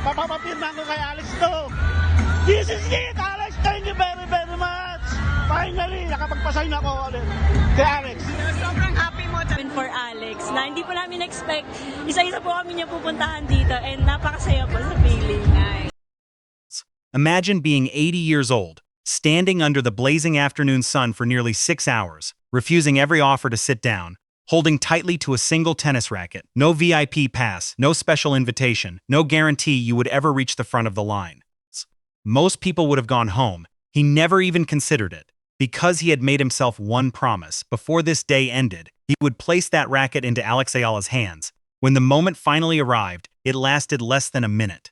Papapapirman ko kay Alex to. This is it, Alex. Thank you very, very much. Finally, nakapagpasign ako ulit kay Alex. Sobrang happy mo for Alex na hindi po namin expect. Isa-isa po kami niya pupuntahan dito and napakasaya po sa feeling. Imagine being 80 years old, standing under the blazing afternoon sun for nearly 6 hours, refusing every offer to sit down, holding tightly to a single tennis racket, no VIP pass, no special invitation, no guarantee you would ever reach the front of the line. Most people would have gone home. He never even considered it. Because he had made himself one promise, before this day ended, he would place that racket into Alex Eala's hands. When the moment finally arrived, it lasted less than a minute.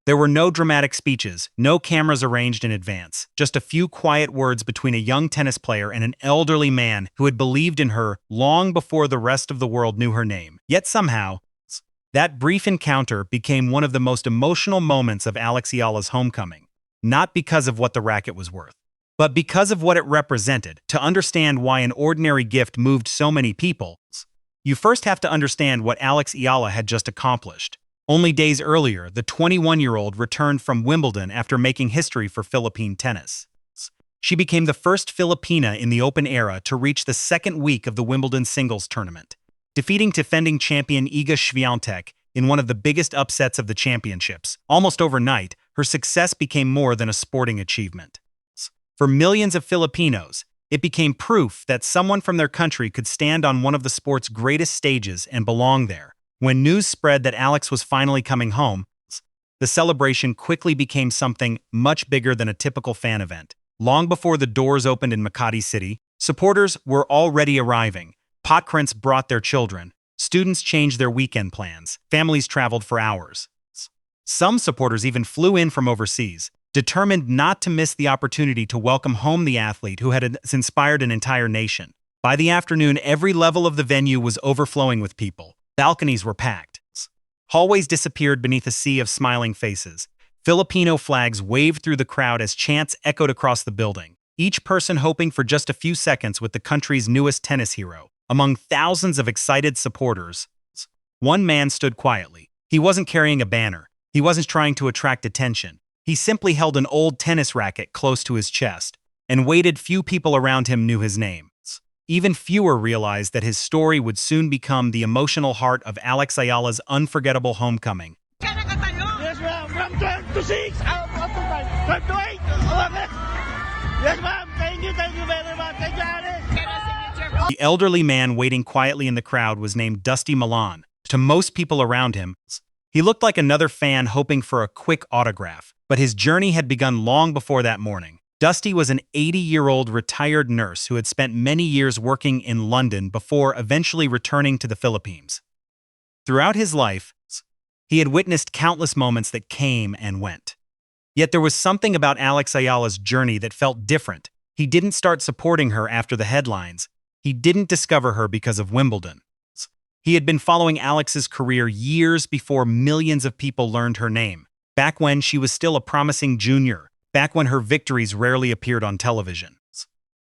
There were no dramatic speeches, no cameras arranged in advance, just a few quiet words between a young tennis player and an elderly man who had believed in her long before the rest of the world knew her name. Yet somehow, that brief encounter became one of the most emotional moments of Alex Eala's homecoming, not because of what the racket was worth, but because of what it represented. To understand why an ordinary gift moved so many people, you first have to understand what Alex Eala had just accomplished. Only days earlier, the 21-year-old returned from Wimbledon after making history for Philippine tennis. She became the first Filipina in the Open era to reach the second week of the Wimbledon singles tournament, defeating defending champion Iga Swiatek in one of the biggest upsets of the championships. Almost overnight, her success became more than a sporting achievement. For millions of Filipinos, it became proof that someone from their country could stand on one of the sport's greatest stages and belong there. When news spread that Alex was finally coming home, the celebration quickly became something much bigger than a typical fan event. Long before the doors opened in Makati City, supporters were already arriving. Potprints brought their children. Students changed their weekend plans. Families traveled for hours. Some supporters even flew in from overseas, determined not to miss the opportunity to welcome home the athlete who had inspired an entire nation. By the afternoon, every level of the venue was overflowing with people. Balconies were packed. Hallways disappeared beneath a sea of smiling faces. Filipino flags waved through the crowd as chants echoed across the building, each person hoping for just a few seconds with the country's newest tennis hero. Among thousands of excited supporters, one man stood quietly. He wasn't carrying a banner. He wasn't trying to attract attention. He simply held an old tennis racket close to his chest and waited. Few people around him knew his name. Even fewer realized that his story would soon become the emotional heart of Alex Eala's unforgettable homecoming. Yes, ma'am. From 12 to 6. Out of 12 to 8. Yes, ma'am. Thank you very much. Thank you, Alex. The elderly man waiting quietly in the crowd was named Dusty Milan. To most people around him, he looked like another fan hoping for a quick autograph. But his journey had begun long before that morning. Dusty was an 80-year-old retired nurse who had spent many years working in London before eventually returning to the Philippines. Throughout his life, he had witnessed countless moments that came and went. Yet there was something about Alex Eala's journey that felt different. He didn't start supporting her after the headlines. He didn't discover her because of Wimbledon. He had been following Alex's career years before millions of people learned her name, back when she was still a promising junior, back when her victories rarely appeared on television.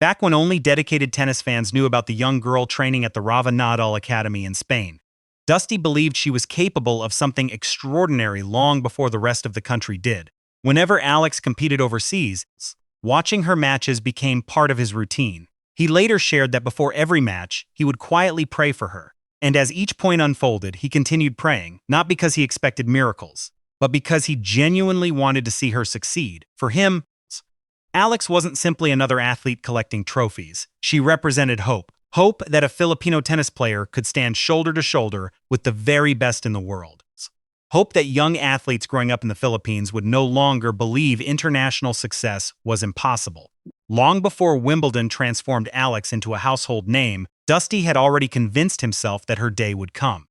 Back when only dedicated tennis fans knew about the young girl training at the Rafa Nadal Academy in Spain. Dusty believed she was capable of something extraordinary long before the rest of the country did. Whenever Alex competed overseas, watching her matches became part of his routine. He later shared that before every match, he would quietly pray for her. And as each point unfolded, he continued praying, not because he expected miracles, but because he genuinely wanted to see her succeed. For him, Alex wasn't simply another athlete collecting trophies. She represented hope. Hope that a Filipino tennis player could stand shoulder to shoulder with the very best in the world. Hope that young athletes growing up in the Philippines would no longer believe international success was impossible. Long before Wimbledon transformed Alex into a household name, Dusty had already convinced himself that her day would come.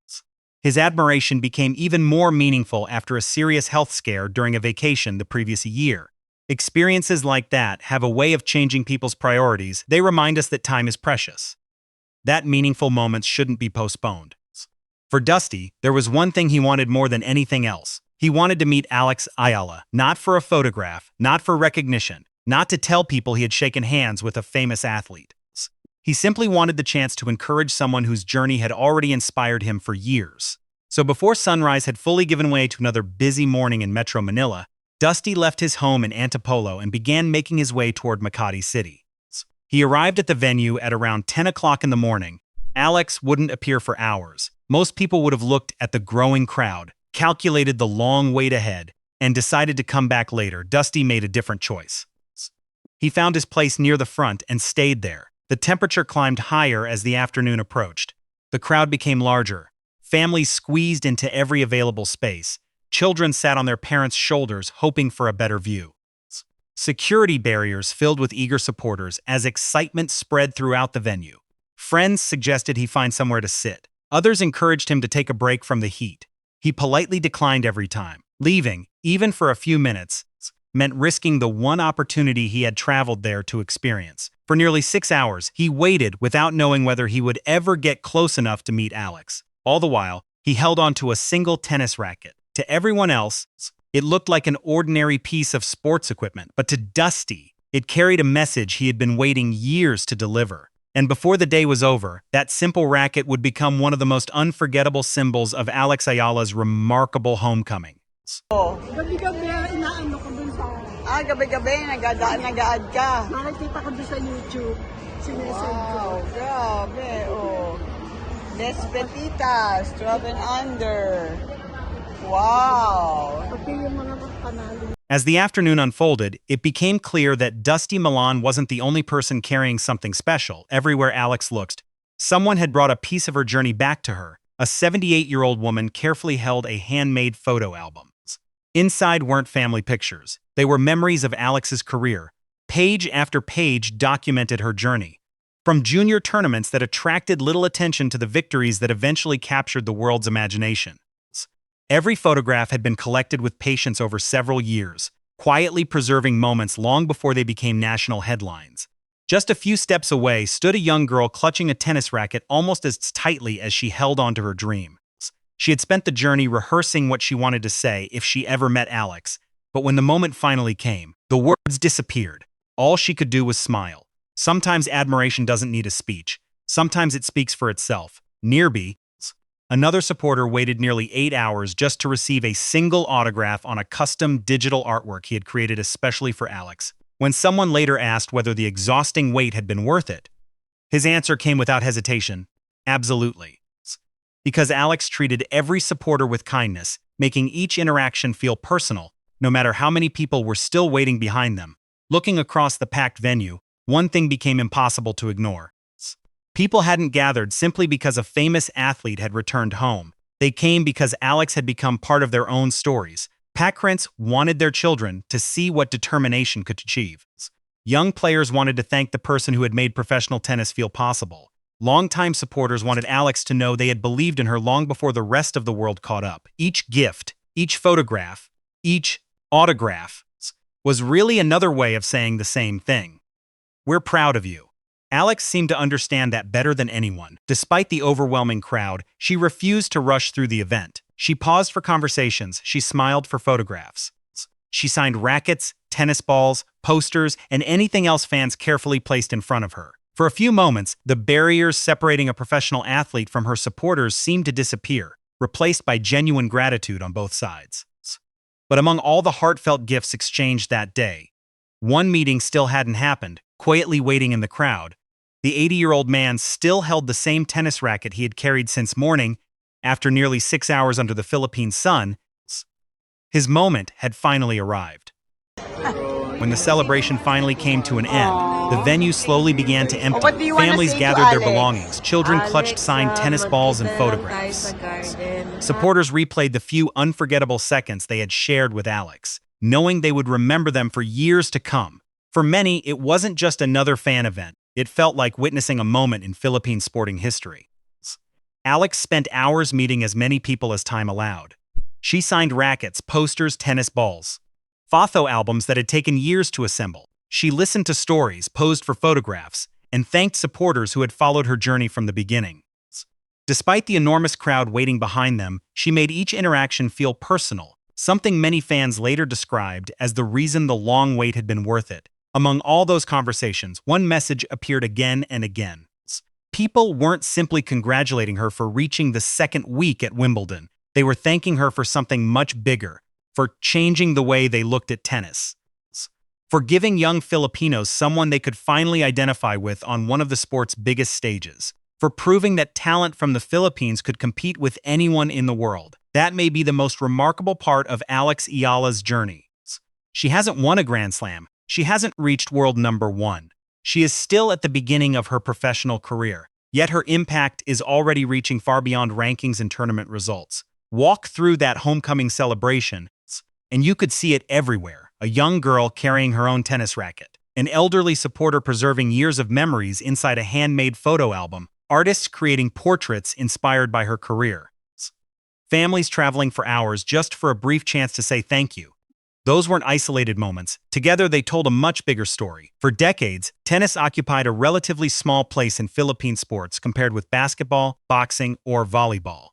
His admiration became even more meaningful after a serious health scare during a vacation the previous year. Experiences like that have a way of changing people's priorities. They remind us that time is precious, that meaningful moments shouldn't be postponed. For Dusty, there was one thing he wanted more than anything else. He wanted to meet Alex Eala, not for a photograph, not for recognition, not to tell people he had shaken hands with a famous athlete. He simply wanted the chance to encourage someone whose journey had already inspired him for years. So before sunrise had fully given way to another busy morning in Metro Manila, Dusty left his home in Antipolo and began making his way toward Makati City. He arrived at the venue at around 10 o'clock in the morning. Alex wouldn't appear for hours. Most people would have looked at the growing crowd, calculated the long wait ahead, and decided to come back later. Dusty made a different choice. He found his place near the front and stayed there. The temperature climbed higher as the afternoon approached. The crowd became larger. Families squeezed into every available space. Children sat on their parents' shoulders, hoping for a better view. Security barriers filled with eager supporters as excitement spread throughout the venue. Friends suggested he find somewhere to sit. Others encouraged him to take a break from the heat. He politely declined every time. Leaving, even for a few minutes, meant risking the one opportunity he had traveled there to experience. For nearly 6 hours, he waited without knowing whether he would ever get close enough to meet Alex. All the while, he held onto a single tennis racket. To everyone else, it looked like an ordinary piece of sports equipment, but to Dusty, it carried a message he had been waiting years to deliver. And before the day was over, that simple racket would become one of the most unforgettable symbols of Alex Ayala's remarkable homecoming. Gabi-gabi, inaano ko dun sa... Gabi-gabi, nag-add ka. Nakikita ko dun sa YouTube. Sinesend ko. Wow, grabe, oh. Despeditas, 12 and under. Wow. Pati yung mga panalo. As the afternoon unfolded, it became clear that Dusty Milan wasn't the only person carrying something special. Everywhere Alex looked, someone had brought a piece of her journey back to her. A 78-year-old woman carefully held a handmade photo album. Inside weren't family pictures. They were memories of Alex's career. Page after page documented her journey. From junior tournaments that attracted little attention to the victories that eventually captured the world's imagination. Every photograph had been collected with patience over several years, quietly preserving moments long before they became national headlines. Just a few steps away stood a young girl clutching a tennis racket almost as tightly as she held onto her dream. She had spent the journey rehearsing what she wanted to say if she ever met Alex, but when the moment finally came, the words disappeared. All she could do was smile. Sometimes admiration doesn't need a speech. Sometimes it speaks for itself. Nearby, another supporter waited nearly 8 hours just to receive a single autograph on a custom digital artwork he had created especially for Alex. When someone later asked whether the exhausting wait had been worth it, his answer came without hesitation: absolutely. Because Alex treated every supporter with kindness, making each interaction feel personal, no matter how many people were still waiting behind them. Looking across the packed venue, one thing became impossible to ignore. People hadn't gathered simply because a famous athlete had returned home. They came because Alex had become part of their own stories. Parents wanted their children to see what determination could achieve. Young players wanted to thank the person who had made professional tennis feel possible. Longtime supporters wanted Alex to know they had believed in her long before the rest of the world caught up. Each gift, each photograph, each autograph was really another way of saying the same thing. We're proud of you. Alex seemed to understand that better than anyone. Despite the overwhelming crowd, she refused to rush through the event. She paused for conversations. She smiled for photographs. She signed rackets, tennis balls, posters, and anything else fans carefully placed in front of her. For a few moments, the barriers separating a professional athlete from her supporters seemed to disappear, replaced by genuine gratitude on both sides. But among all the heartfelt gifts exchanged that day, one meeting still hadn't happened. Quietly waiting in the crowd, the 80-year-old man still held the same tennis racket he had carried since morning. After nearly 6 hours under the Philippine sun, his moment had finally arrived. When the celebration finally came to an end, the venue slowly began to empty. What do you wanna Families say to gathered their Alex? belongings. Children clutched signed tennis balls and photographs. Supporters replayed the few unforgettable seconds they had shared with Alex, knowing they would remember them for years to come. For many, it wasn't just another fan event. It felt like witnessing a moment in Philippine sporting history. Alex spent hours meeting as many people as time allowed. She signed rackets, posters, tennis balls, photo albums that had taken years to assemble. She listened to stories, posed for photographs, and thanked supporters who had followed her journey from the beginning. Despite the enormous crowd waiting behind them, she made each interaction feel personal, something many fans later described as the reason the long wait had been worth it. Among all those conversations, one message appeared again and again. People weren't simply congratulating her for reaching the second week at Wimbledon. They were thanking her for something much bigger, for changing the way they looked at tennis, for giving young Filipinos someone they could finally identify with on one of the sport's biggest stages, for proving that talent from the Philippines could compete with anyone in the world. That may be the most remarkable part of Alex Eala's journey. She hasn't won a Grand Slam. She hasn't reached world number one. She is still at the beginning of her professional career, yet her impact is already reaching far beyond rankings and tournament results. Walk through that homecoming celebration, and you could see it everywhere. A young girl carrying her own tennis racket, an elderly supporter preserving years of memories inside a handmade photo album, artists creating portraits inspired by her career, families traveling for hours just for a brief chance to say thank you. Those weren't isolated moments. Together, they told a much bigger story. For decades, tennis occupied a relatively small place in Philippine sports compared with basketball, boxing, or volleyball.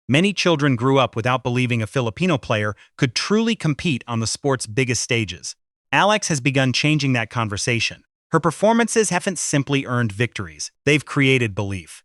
Many children grew up without believing a Filipino player could truly compete on the sport's biggest stages. Alex has begun changing that conversation. Her performances haven't simply earned victories. They've created belief.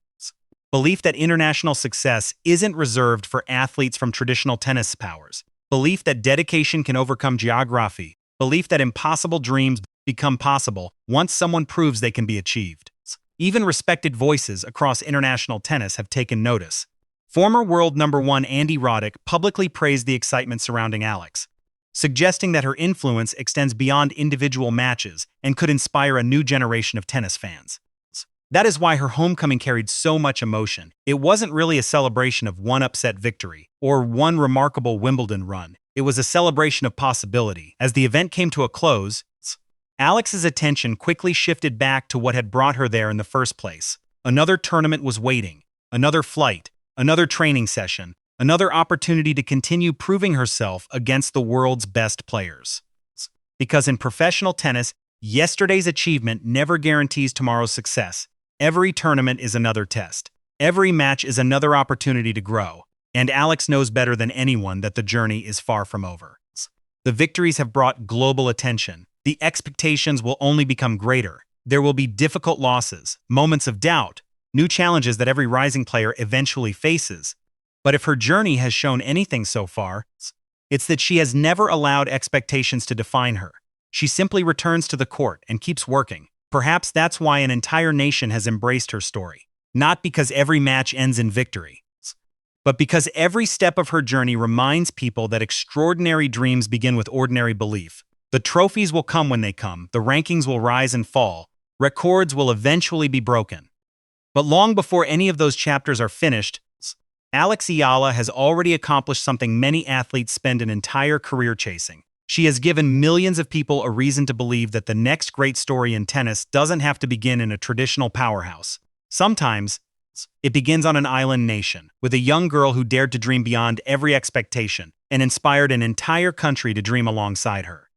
Belief that international success isn't reserved for athletes from traditional tennis powers. Belief that dedication can overcome geography. Belief that impossible dreams become possible once someone proves they can be achieved. Even respected voices across international tennis have taken notice. Former world number one Andy Roddick publicly praised the excitement surrounding Alex, suggesting that her influence extends beyond individual matches and could inspire a new generation of tennis fans. That is why her homecoming carried so much emotion. It wasn't really a celebration of one upset victory or one remarkable Wimbledon run. It was a celebration of possibility. As the event came to a close, Alex's attention quickly shifted back to what had brought her there in the first place. Another tournament was waiting, another flight, another training session, another opportunity to continue proving herself against the world's best players. Because in professional tennis, yesterday's achievement never guarantees tomorrow's success. Every tournament is another test. Every match is another opportunity to grow. And Alex knows better than anyone that the journey is far from over. The victories have brought global attention. The expectations will only become greater. There will be difficult losses, moments of doubt, new challenges that every rising player eventually faces. But if her journey has shown anything so far, it's that she has never allowed expectations to define her. She simply returns to the court and keeps working. Perhaps that's why an entire nation has embraced her story. Not because every match ends in victory, but because every step of her journey reminds people that extraordinary dreams begin with ordinary belief. The trophies will come when they come, the rankings will rise and fall, records will eventually be broken. But long before any of those chapters are finished, Alex Eala has already accomplished something many athletes spend an entire career chasing. She has given millions of people a reason to believe that the next great story in tennis doesn't have to begin in a traditional powerhouse. Sometimes, it begins on an island nation, with a young girl who dared to dream beyond every expectation and inspired an entire country to dream alongside her.